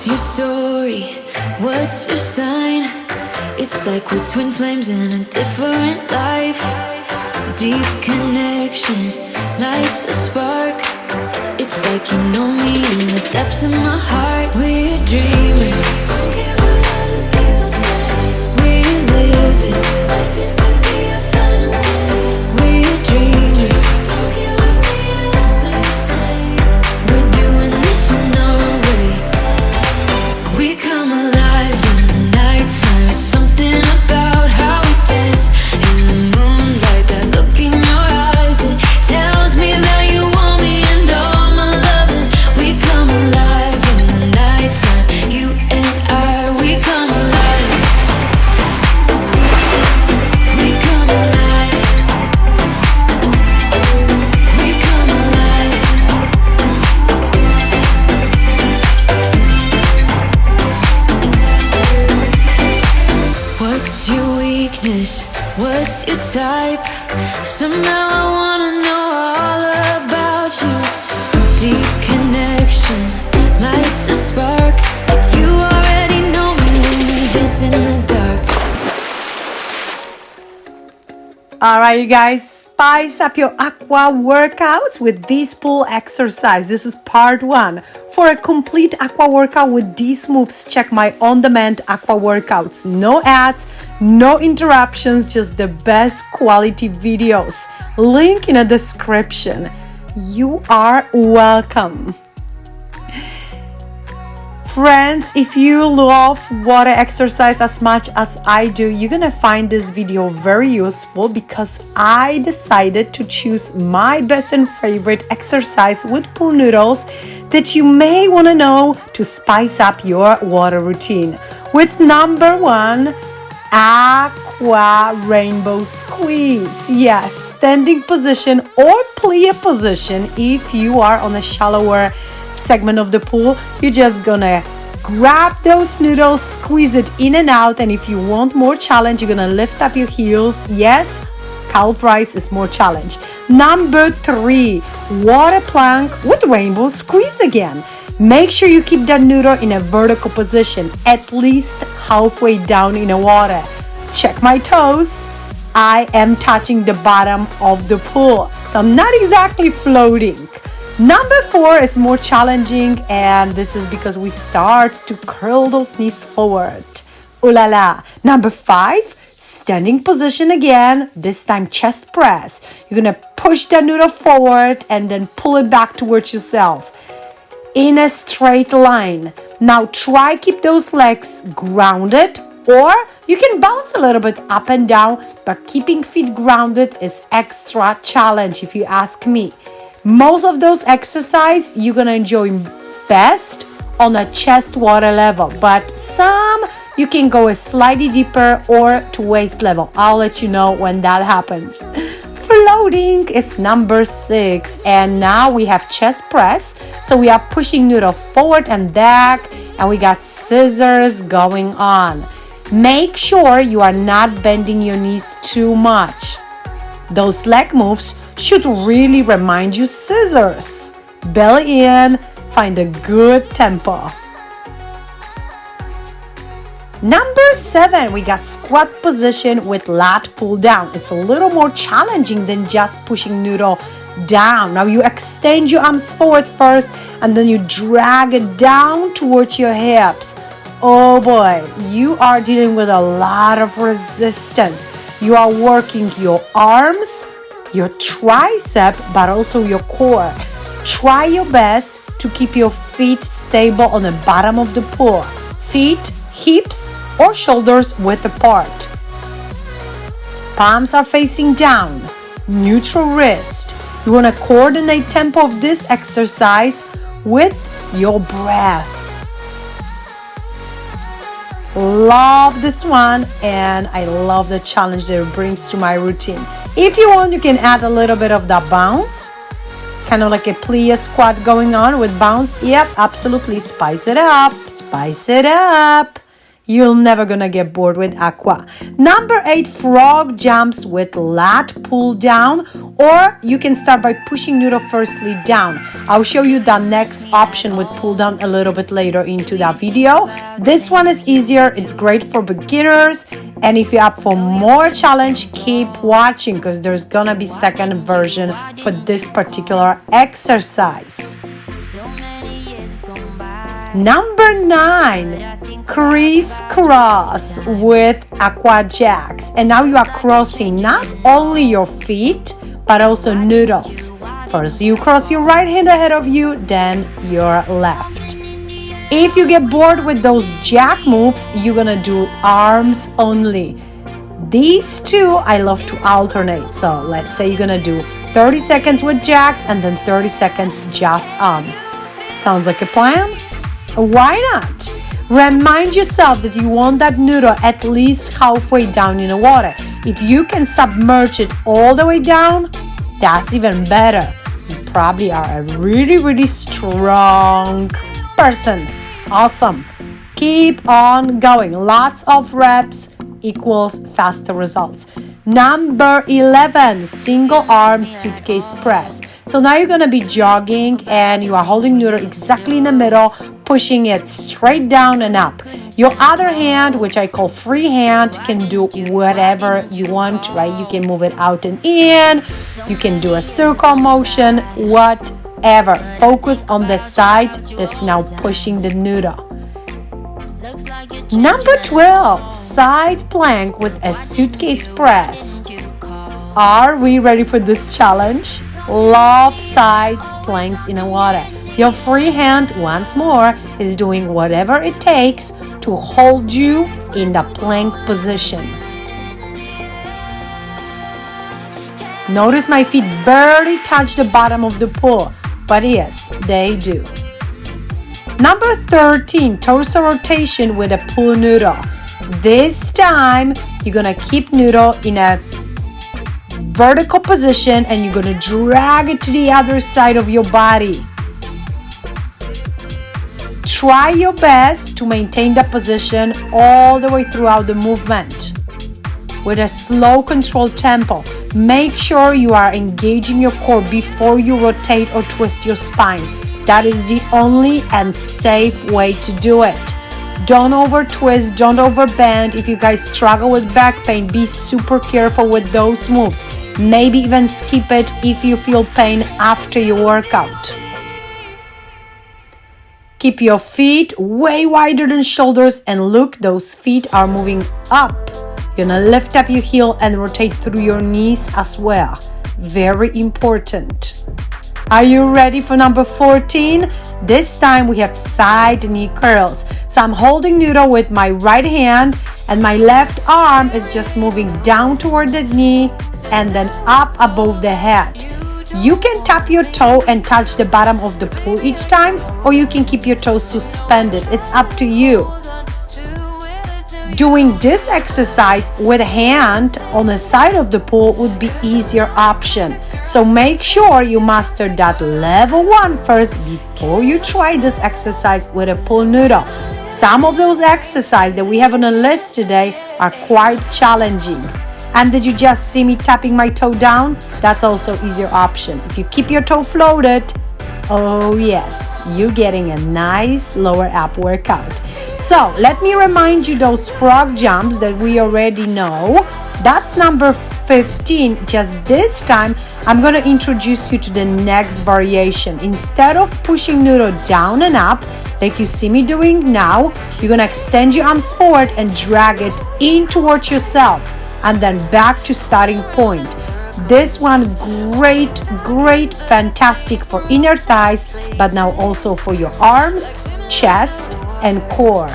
What's your story? What's your sign? It's like we're twin flames in a different life. Deep connection lights a spark. It's like you know me in the depths of my heart. We're dreamers, don't care what other people say. We live it like this could be our final day. We're dreamers, don't care what the others say. We're doing this in our way. We come alive in the nighttime. It's something about how we dance in the moonlight. That look in your eyes, it tells me that you want me and all my loving. We come alive in the nighttime. You and I, we come alive. We come alive. We come alive. What's your weakness? What's your type? Somehow I wanna know all about you. Deep connection lights a spark. You already know me when we dance in the dark. All right, you guys, spice up your aqua workouts with this pool exercise. This is part 1. For a complete aqua workout with these moves, check my on-demand aqua workouts. No ads, no interruptions, just the best quality videos. Link in the description. You are welcome. Friends, if you love water exercise as much as I do, you're gonna find this video very useful because I decided to choose my best and favorite exercise with pool noodles that you may want to know to spice up your water routine. With number 1, aqua rainbow squeeze. Yes, standing position or plie position. If you are on a shallower segment of the pool, you're just gonna grab those noodles, squeeze it in and out, and if you want more challenge, you're gonna lift up your heels. Yes, calf rise is more challenge. Number 3, water plank with rainbow squeeze again. Make sure you keep that noodle in a vertical position, at least halfway down in the water. Check my toes. I am touching the bottom of the pool, so I'm not exactly floating. Number 4 is more challenging, and this is because we start to curl those knees forward. Ooh la la. Number 5, standing position again, this time chest press. You're gonna push that noodle forward and then pull it back towards yourself in a straight line. Now try keep those legs grounded, or you can bounce a little bit up and down, but keeping feet grounded is extra challenge if you ask me. Most of those exercises you're gonna enjoy best on a chest water level, but some you can go a slightly deeper or to waist level. I'll let you know when that happens. Floating is number 6, and now we have chest press. So we are pushing noodle forward and back, and we got scissors going on. Make sure you are not bending your knees too much. Those leg moves should really remind you scissors. Belly in, find a good tempo. Number 7, we got squat position with lat pull down. It's a little more challenging than just pushing noodle down. Now you extend your arms forward first, and then you drag it down towards your hips. Oh boy, you are dealing with a lot of resistance. You are working your arms, your tricep, but also your core. Try your best to keep your feet stable on the bottom of the pool. Feet, hips, or shoulders width apart. Palms are facing down. Neutral wrist. You want to coordinate tempo of this exercise with your breath. Love this one, and I love the challenge that it brings to my routine. If you want, you can add a little bit of that bounce, kind of like a plie squat going on with bounce. Yep, absolutely. Spice it up. Spice it up. You're never gonna get bored with aqua. Number 8, frog jumps with lat pull down, or you can start by pushing Noodle firstly down. I'll show you the next option with pull down a little bit later into that video. This one is easier, it's great for beginners, and if you're up for more challenge, keep watching because there's gonna be second version for this particular exercise. Number 9, crisscross with aqua jacks. And now you are crossing not only your feet, but also noodles. First you cross your right hand ahead of you, then your left. If you get bored with those jack moves, you're gonna do arms only. These two I love to alternate. So let's say you're gonna do 30 seconds with jacks and then 30 seconds just arms. Sounds like a plan? Why not? Remind yourself that you want that noodle at least halfway down in the water. If you can submerge it all the way down, that's even better. You probably are a really strong person. Awesome. Keep on going. Lots of reps equals faster results. Number 11, single arm suitcase press. So now you're gonna be jogging and you are holding Noodle exactly in the middle, pushing it straight down and up. Your other hand, which I call free hand, can do whatever you want, right? You can move it out and in, you can do a circle motion, whatever. Focus on the side that's now pushing the Noodle. Number 12, side plank with a suitcase press. Are we ready for this challenge? Love sides planks in the water. Your free hand, once more, is doing whatever it takes to hold you in the plank position. Notice my feet barely touch the bottom of the pool, but yes, they do. Number 13, torso rotation with a pull noodle. This time, you're gonna keep Noodle in a vertical position and you're gonna drag it to the other side of your body. Try your best to maintain the position all the way throughout the movement with a slow controlled tempo. Make sure you are engaging your core before you rotate or twist your spine. That is the only and safe way to do it. Don't over twist, don't over bend. If you guys struggle with back pain, be super careful with those moves. Maybe even skip it if you feel pain after your workout. Keep your feet way wider than shoulders and look, those feet are moving up. You're gonna lift up your heel and rotate through your knees as well. Very important. Are you ready for number 14? This time we have side knee curls. So I'm holding Noodle with my right hand and my left arm is just moving down toward the knee and then up above the head. You can tap your toe and touch the bottom of the pool each time, or you can keep your toes suspended. It's up to you. Doing this exercise with a hand on the side of the pool would be easier option. So make sure you master that level 1 first before you try this exercise with a pull noodle. Some of those exercises that we have on the list today are quite challenging. And did you just see me tapping my toe down? That's also easier option. If you keep your toe floated, oh yes, you're getting a nice lower ab workout. So let me remind you those frog jumps that we already know. That's number 15. Just this time, I'm going to introduce you to the next variation. Instead of pushing Noodle down and up, like you see me doing now, you're going to extend your arms forward and drag it in towards yourself and then back to starting point. This one great, fantastic for inner thighs, but now also for your arms, chest, and core.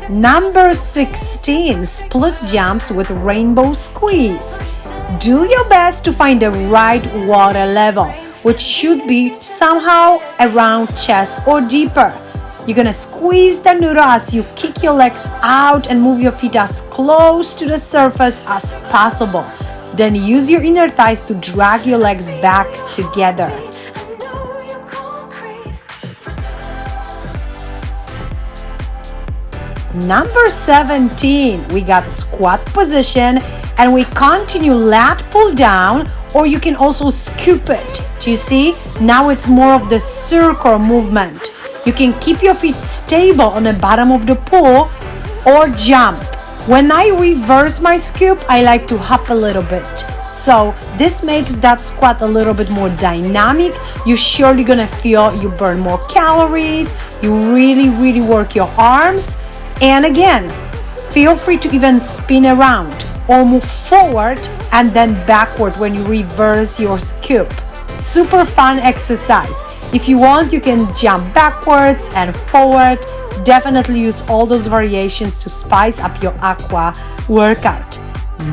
Number 16, split jumps with rainbow squeeze. Do your best to find the right water level, which should be somehow around chest or deeper. You're gonna squeeze the noodle as you kick your legs out and move your feet as close to the surface as possible. Then use your inner thighs to drag your legs back together. Number 17, we got squat position, and we continue lat pull down, or you can also scoop it. Do you see? Now it's more of the circle movement. You can keep your feet stable on the bottom of the pool or jump. When I reverse my scoop, I like to hop a little bit. So this makes that squat a little bit more dynamic. You're surely gonna feel you burn more calories. You really work your arms. And again, feel free to even spin around or move forward and then backward when you reverse your scoop. Super fun exercise. If you want, you can jump backwards and forward. Definitely use all those variations to spice up your aqua workout.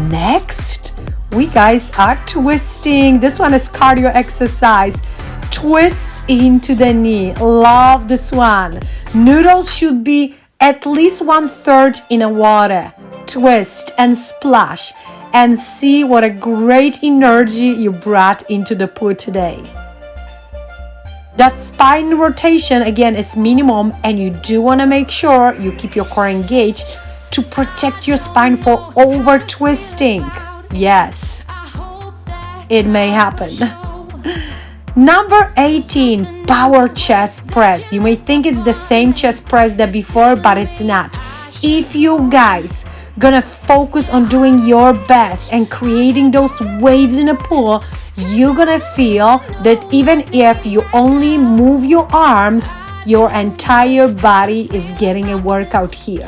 Next, we guys are twisting. This one is cardio exercise. Twists into the knee. Love this one. Noodles should be at least 1/3 in a water. Twist and splash and see what a great energy you brought into the pool today. That spine rotation again is minimum, and you do want to make sure you keep your core engaged to protect your spine for over twisting. Yes, it may happen. Number 18, power chest press. You may think it's the same chest press that before, but it's not. If you guys gonna focus on doing your best and creating those waves in a pool, you're gonna feel that even if you only move your arms, your entire body is getting a workout here.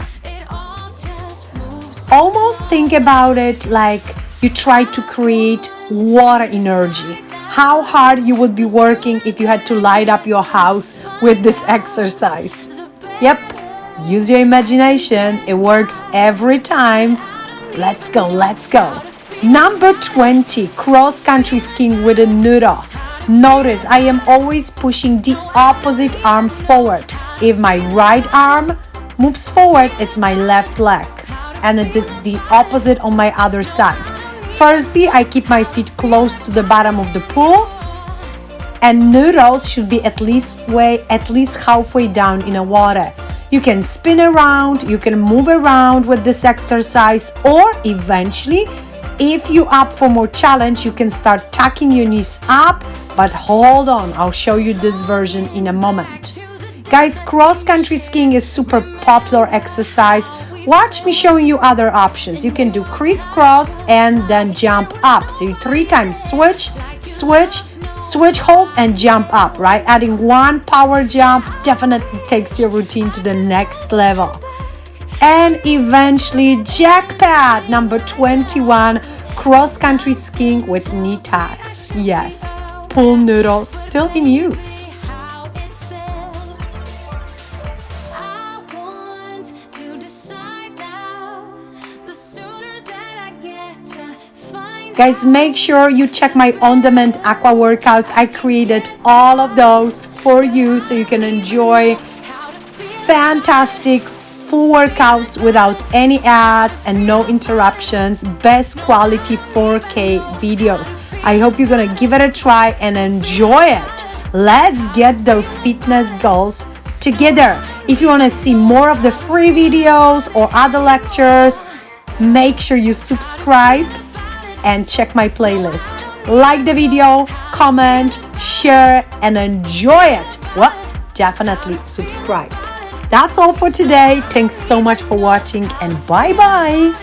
Almost think about it like you try to create water energy. How hard you would be working if you had to light up your house with this exercise. Yep, use your imagination. It works every time. Let's go. Number 20, cross-country skiing with a noodle. Notice I am always pushing the opposite arm forward. If my right arm moves forward, it's my left leg. And it is the opposite on my other side. Firstly, I keep my feet close to the bottom of the pool, and noodles should be at least halfway down in the water. You can spin around, you can move around with this exercise, or eventually, if you opt for more challenge, you can start tucking your knees up, but hold on, I'll show you this version in a moment. Guys, cross-country skiing is super popular exercise. Watch me showing you other options. You can do crisscross and then jump up. So you 3 times switch, hold and jump up, right? Adding one power jump definitely takes your routine to the next level. And eventually jackpot, number 21, cross-country skiing with knee tucks. Yes, pool noodles still in use. Guys, make sure you check my on-demand aqua workouts. I created all of those for you so you can enjoy fantastic full workouts without any ads and no interruptions. Best quality 4K videos. I hope you're gonna give it a try and enjoy it. Let's get those fitness goals together. If you want to see more of the free videos or other lectures, make sure you subscribe and check my playlist. Like the video, comment, share, and enjoy it. Well, definitely subscribe. That's all for today. Thanks so much for watching, and bye-bye.